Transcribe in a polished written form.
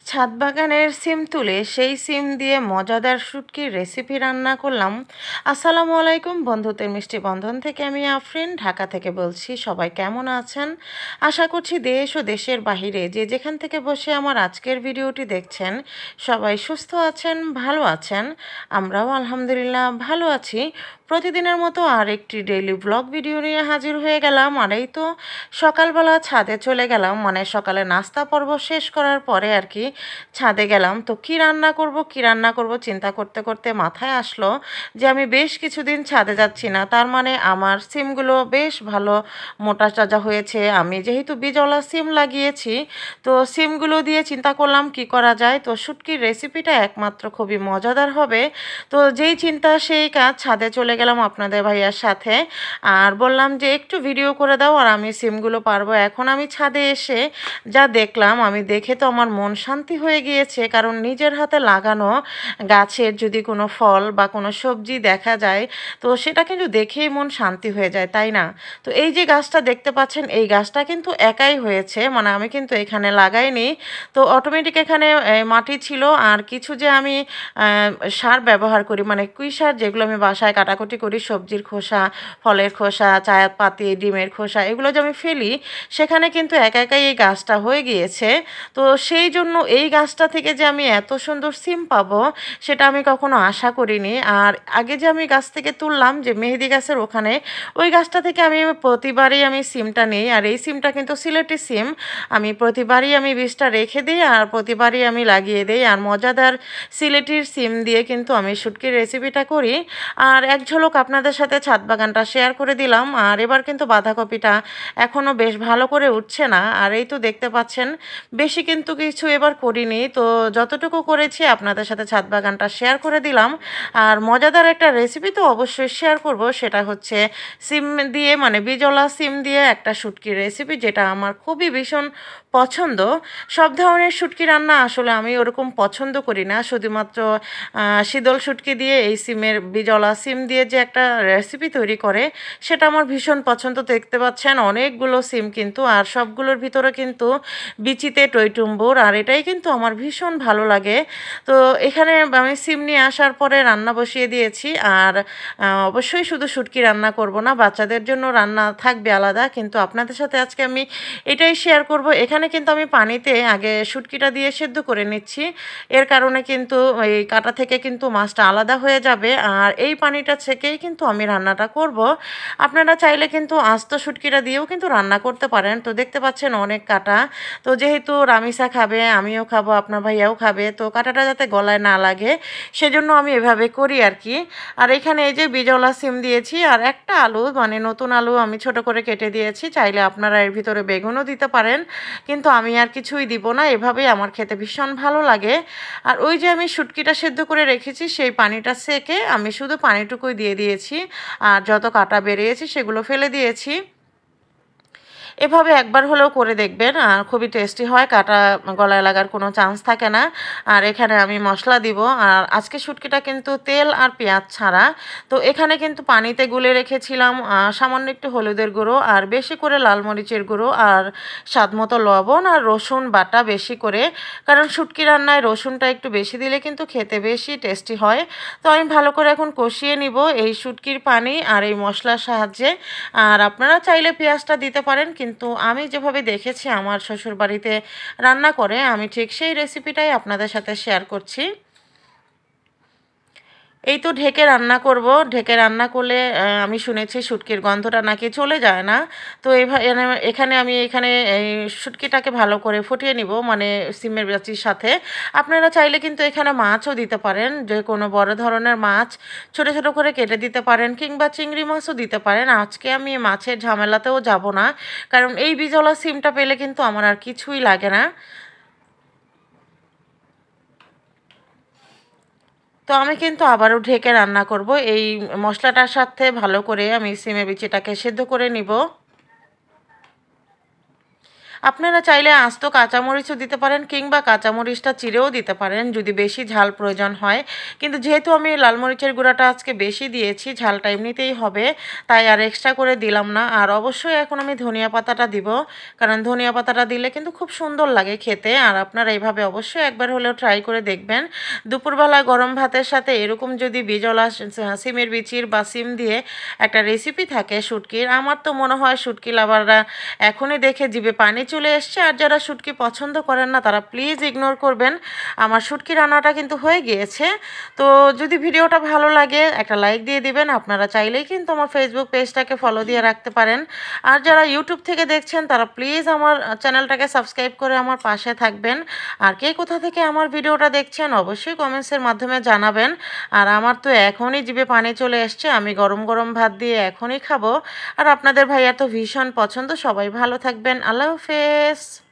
ছাদ বাগানের সিম তুলে সেই সিম দিয়ে মজাদার শুটকির রেসিপি রান্না করলাম। আসসালামু আলাইকুম, বন্ধুত্বের মিষ্টি বন্ধন থেকে আমি আফরিন ঢাকা থেকে বলছি। সবাই কেমন আছেন? আশা করছি দেশ ও দেশের বাহিরে যে যেখান থেকে বসে আমার আজকের ভিডিওটি দেখছেন সবাই সুস্থ আছেন, ভালো আছেন। আমরাও আলহামদুলিল্লাহ ভালো আছি। প্রতিদিনের মতো আর একটি ডেইলি ব্লগ ভিডিও নিয়ে হাজির হয়ে গেলাম। আর এই তো সকালবেলা ছাদে চলে গেলাম, মানে সকালে নাস্তা পর্ব শেষ করার পরে আর কি ছাদে গেলাম। তো কি রান্না করব চিন্তা করতে করতে মাথায় আসলো যে আমি বেশ কিছুদিন ছাদে যাচ্ছি না, তার মানে আমার সিমগুলো বেশ ভালো মোটা তাজা হয়েছে। আমি যেহেতু বীজওয়ালা সিম লাগিয়েছি, তো সিমগুলো দিয়ে চিন্তা করলাম কি করা যায়। তো শুটকির রেসিপিটা একমাত্র খুবই মজাদার হবে। তো যেই চিন্তা সেই কাজ, ছাদে চলে গেলাম আপনাদের ভাইয়ার সাথে আর বললাম যে একটু ভিডিও করে দাও আর আমি সিমগুলো পারবো। এখন আমি ছাদে এসে যা দেখলাম, আমি দেখে তো আমার মন শান্তি হয়ে গিয়েছে, কারণ নিজের হাতে লাগানো গাছের যদি কোনো ফল বা কোনো সবজি দেখা যায় তো সেটা কিন্তু দেখেই মন শান্তি হয়ে যায়, তাই না? তো এই যে গাছটা দেখতে পাচ্ছেন, এই গাছটা কিন্তু একাই হয়েছে, মানে আমি কিন্তু এখানে লাগাইনি। তো অটোমেটিক এখানে মাটি ছিল আর কিছু যে আমি সার ব্যবহার করি, মানে কুই সার, যেগুলো আমি বাসায় কাটাকুটি করি, সবজির খোসা, ফলের খোসা, চায়ের পাতি, ডিমের খোসা, এগুলো যে আমি ফেলি, সেখানে কিন্তু একা একাই এই গাছটা হয়ে গিয়েছে। তো সেই জন্য এই গাছটা থেকে যে আমি এত সুন্দর সিম পাবো সেটা আমি কখনো আশা করিনি। আর আগে যে আমি গাছ থেকে তুললাম, যে মেহেদি গাছের ওখানে, ওই গাছটা থেকে আমি প্রতিবারই আমি সিমটা নিই। আর এই সিমটা কিন্তু সিলেটি সিম। আমি প্রতিবারই আমি বীজটা রেখে দিই আর প্রতিবারই আমি লাগিয়ে দিই। আর মজাদার সিলেটির সিম দিয়ে কিন্তু আমি শুটকির রেসিপিটা করি। আর এক ঝলক আপনাদের সাথে ছাদ বাগানটা শেয়ার করে দিলাম। আর এবার কিন্তু বাঁধাকপিটা এখনও বেশ ভালো করে উঠছে না। আর এই তো দেখতে পাচ্ছেন, বেশি কিন্তু কিছু এবার করিনি, তো যতটুকু করেছি আপনাদের সাথে ছাদ বাগানটা শেয়ার করে দিলাম। আর মজাদার একটা রেসিপি তো অবশ্যই শেয়ার করব, সেটা হচ্ছে সিম দিয়ে, মানে বীজওয়ালা সিম দিয়ে একটা শুটকির রেসিপি, যেটা আমার খুবই ভীষণ পছন্দ। সব ধরনের শুটকি রান্না আসলে আমি ওরকম পছন্দ করি না, শুধুমাত্র শীতল শুটকি দিয়ে এই সিমের, বীজওয়ালা সিম দিয়ে যে একটা রেসিপি তৈরি করে, সেটা আমার ভীষণ পছন্দ। দেখতে পাচ্ছেন অনেকগুলো সিম কিন্তু, আর সবগুলোর ভিতরে কিন্তু বিচিতে টইটুম্বুর, আর এটাই কিন্তু আমার ভীষণ ভালো লাগে। তো এখানে আমি সিম নিয়ে আসার পরে রান্না বসিয়ে দিয়েছি। আর অবশ্যই শুধু শুটকি রান্না করব না, বাচ্চাদের জন্য রান্না থাকবে আলাদা, কিন্তু আপনাদের সাথে আজকে আমি এটাই শেয়ার করব। এখানে কিন্তু আমি পানিতে আগে শুটকিটা দিয়ে সেদ্ধ করে নিচ্ছি, এর কারণে কিন্তু এই কাঁটা থেকে কিন্তু মাছটা আলাদা হয়ে যাবে। আর এই পানিটা থেকেই কিন্তু আমি রান্নাটা করব। আপনারা চাইলে কিন্তু আস্ত শুটকিটা দিয়েও কিন্তু রান্না করতে পারেন। তো দেখতে পাচ্ছেন অনেক কাঁটা, তো যেহেতু রামিসা খাবে, আমিও খাবো, আপনার ভাইয়াও খাবে, তো কাঁটাটা যাতে গলায় না লাগে সেজন্য আমি এভাবে করি আর কি। আর এখানে এই যে বীজওয়ালা সিম দিয়েছি আর একটা আলু, মানে নতুন আলু আমি ছোট করে কেটে দিয়েছি। চাইলে আপনারা এর ভিতরে বেগুনও দিতে পারেন, কিন্তু আমি আর কিছুই দিব না, এভাবেই আমার খেতে ভীষণ ভালো লাগে। আর ওই যে আমি শুটকিটা সেদ্ধ করে রেখেছি, সেই পানিটা সেকে আমি শুধু পানিটুকুই দিয়ে দিয়েছি, আর যত কাঁটা বেরিয়েছে সেগুলো ফেলে দিয়েছি। এভাবে একবার হলেও করে দেখবেন, আর খুবই টেস্টি হয়, কাটা গলায় লাগার কোনো চান্স থাকে না। আর এখানে আমি মশলা দিব। আর আজকে শুটকিটা কিন্তু তেল আর পেঁয়াজ ছাড়া। তো এখানে কিন্তু পানিতে গুলে রেখেছিলাম সামান্য একটু হলুদের গুঁড়ো, আর বেশি করে লাল মরিচের গুঁড়ো, আর স্বাদ মতো লবণ, আর রসুন বাটা বেশি করে, কারণ শুটকি রান্নায় রসুনটা একটু বেশি দিলে কিন্তু খেতে বেশি টেস্টি হয়। তো আমি ভালো করে এখন কষিয়ে নিব এই শুটকির পানি আর এই মশলার সাহায্যে। আর আপনারা চাইলে পেঁয়াজটা দিতে পারেন, কিন্তু আমি যেভাবে দেখেছি আমার শ্বশুরবাড়িতে রান্না করে, আমি ঠিক সেই রেসিপিটাই আপনাদের সাথে শেয়ার করছি। এই তো ঢেকে রান্না করব। ঢেকে রান্না করলে আমি শুনেছি শুটকির গন্ধটা নাকি চলে যায় না। তো এখানে আমি এই শুটকিটাকে ভালো করে ফুটিয়ে নিব, মানে সিমের বিচির সাথে। আপনারা চাইলে কিন্তু এখানে মাছও দিতে পারেন, যে কোনো বড় ধরনের মাছ ছোট ছোট করে কেটে দিতে পারেন, কিংবা চিংড়ি মাছও দিতে পারেন। আজকে আমি মাছের ঝামেলাতেও যাব না, কারণ এই বীজওয়ালা সিমটা পেলে কিন্তু আমার আর কিছুই লাগে না। তো আমি কিন্তু আবারও ঢেকে রান্না করব। এই মশলাটার সাথে ভালো করে আমি সিমের বিচিটাকে সেদ্ধ করে নিব। আপনারা চাইলে আস্ত কাঁচামরিচও দিতে পারেন কিংবা কাঁচামরিচটা চিরেও দিতে পারেন যদি বেশি ঝাল প্রয়োজন হয়। কিন্তু যেহেতু আমি লাল মরিচের গুঁড়াটা আজকে বেশি দিয়েছি, ঝালটা এমনিতেই হবে, তাই আর এক্সট্রা করে দিলাম না। আর অবশ্যই এখন আমি ধনিয়া পাতাটা দিব, কারণ ধনিয়া পাতাটা দিলে কিন্তু খুব সুন্দর লাগে খেতে। আর আপনারা এইভাবে অবশ্যই একবার হলেও ট্রাই করে দেখবেন। দুপুরবেলা গরম ভাতের সাথে এরকম যদি বিজলা সিমের বিচির বা সিম দিয়ে একটা রেসিপি থাকে শুটকির, আমার তো মনে হয় শুটকি লাভাররা এখনই দেখে জিভে পানি চলে এসছে। আর যারা শুটকি পছন্দ করেন না তারা প্লিজ ইগনোর করবেন। আমার শুটকি রান্নাটা কিন্তু হয়ে গিয়েছে। তো যদি ভিডিওটা ভালো লাগে একটা লাইক দিয়ে দিবেন। আপনারা চাইলেই কিন্তু আমার ফেসবুক পেজটাকে ফলো দিয়ে রাখতে পারেন। আর যারা ইউটিউব থেকে দেখছেন তারা প্লিজ আমার চ্যানেলটাকে সাবস্ক্রাইব করে আমার পাশে থাকবেন। আর কে কোথা থেকে আমার ভিডিওটা দেখছেন অবশ্যই কমেন্টসের মাধ্যমে জানাবেন। আর আমার তো এখনই জিভে পানি চলে এসছে, আমি গরম গরম ভাত দিয়ে এখনই খাবো। আর আপনাদের ভাইয়া তো ভীষণ পছন্দ। সবাই ভালো থাকবেন। আল্লাহ হাফেজ।